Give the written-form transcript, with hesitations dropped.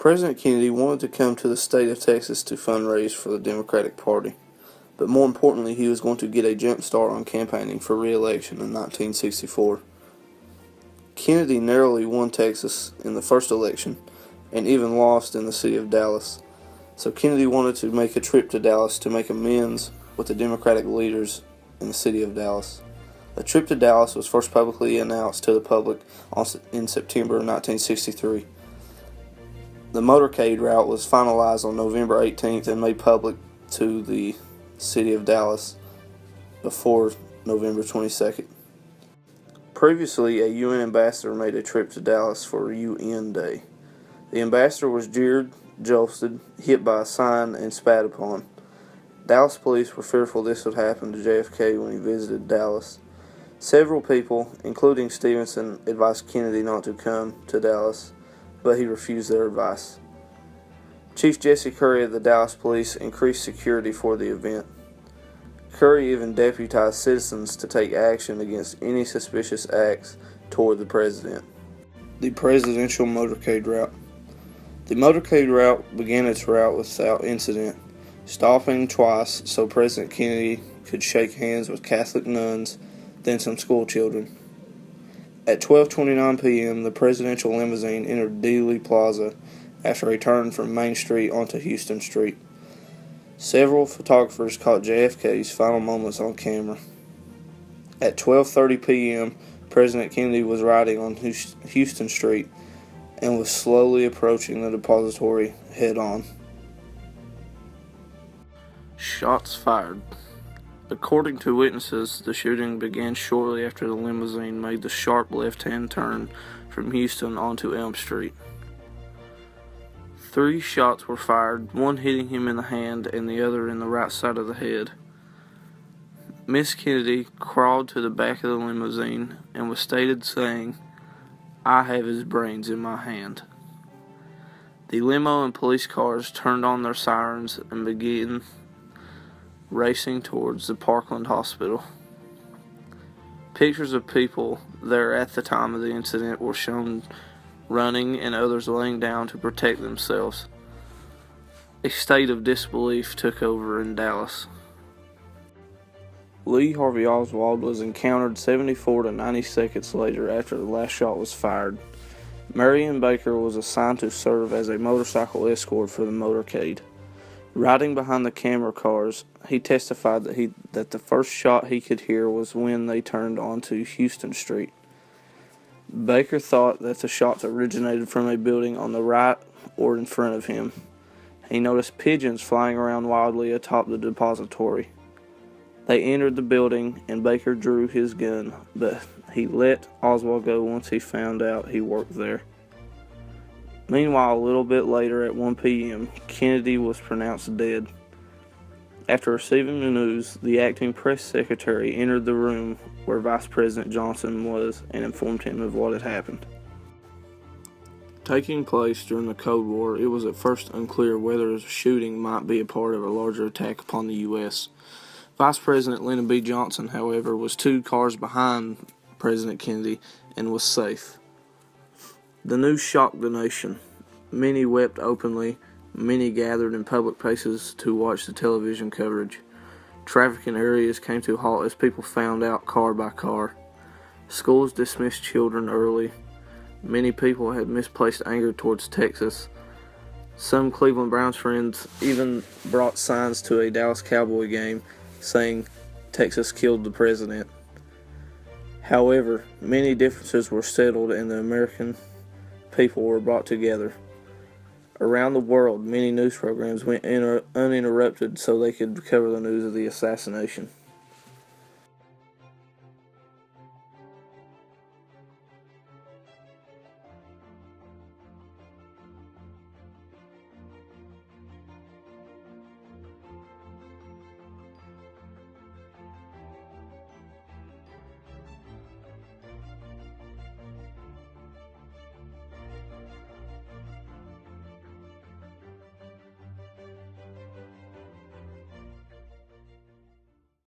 President Kennedy wanted to come to the state of Texas to fundraise for the Democratic Party, but more importantly, he was going to get a jump start on campaigning for re-election in 1964. Kennedy narrowly won Texas in the first election and even lost in the city of Dallas, so Kennedy wanted to make a trip to Dallas to make amends with the Democratic leaders in the city of Dallas. The trip to Dallas was first publicly announced to the public in September 1963. The motorcade route was finalized on November 18th and made public to the city of Dallas before November 22nd. Previously, a UN ambassador made a trip to Dallas for UN Day. The ambassador was jeered, jostled, hit by a sign, and spat upon. Dallas police were fearful this would happen to JFK when he visited Dallas. Several people, including Stevenson, advised Kennedy not to come to Dallas, but he refused their advice. Chief Jesse Curry of the Dallas Police increased security for the event. Curry even deputized citizens to take action against any suspicious acts toward the president. The presidential motorcade route. The motorcade route began its route without incident, stopping twice so President Kennedy could shake hands with Catholic nuns, then some school children. At 12:29 p.m., the presidential limousine entered Dealey Plaza after a turn from Main Street onto Houston Street. Several photographers caught JFK's final moments on camera. At 12:30 p.m., President Kennedy was riding on Houston Street and was slowly approaching the depository head-on. Shots fired. According to witnesses, the shooting began shortly after the limousine made the sharp left-hand turn from Houston onto Elm Street. 3 shots were fired, one hitting him in the hand and the other in the right side of the head. Miss Kennedy crawled to the back of the limousine and was stated saying, "I have his brains in my hand." The limo and police cars turned on their sirens and began racing towards the Parkland Hospital. Pictures of people there at the time of the incident were shown running and others laying down to protect themselves. A state of disbelief took over in Dallas. Lee Harvey Oswald was encountered 74 to 90 seconds later after the last shot was fired. Marion Baker was assigned to serve as a motorcycle escort for the motorcade. Riding behind the camera cars, he testified that the first shot he could hear was when they turned onto Houston Street. Baker thought that the shots originated from a building on the right or in front of him. He noticed pigeons flying around wildly atop the depository. They entered the building and Baker drew his gun, but he let Oswald go once he found out he worked there. Meanwhile, a little bit later at 1 p.m., Kennedy was pronounced dead. After receiving the news, the acting press secretary entered the room where Vice President Johnson was and informed him of what had happened. Taking place during the Cold War, it was at first unclear whether the shooting might be a part of a larger attack upon the U.S. Vice President Lyndon B. Johnson, however, was 2 cars behind President Kennedy and was safe. The news shocked the nation. Many wept openly. Many gathered in public places to watch the television coverage. Traffic in areas came to a halt as people found out car by car. Schools dismissed children early. Many people had misplaced anger towards Texas. Some Cleveland Browns friends even brought signs to a Dallas Cowboy game saying, "Texas killed the president." However, many differences were settled and the American people were brought together. Around the world, many news programs went uninterrupted so they could cover the news of the assassination.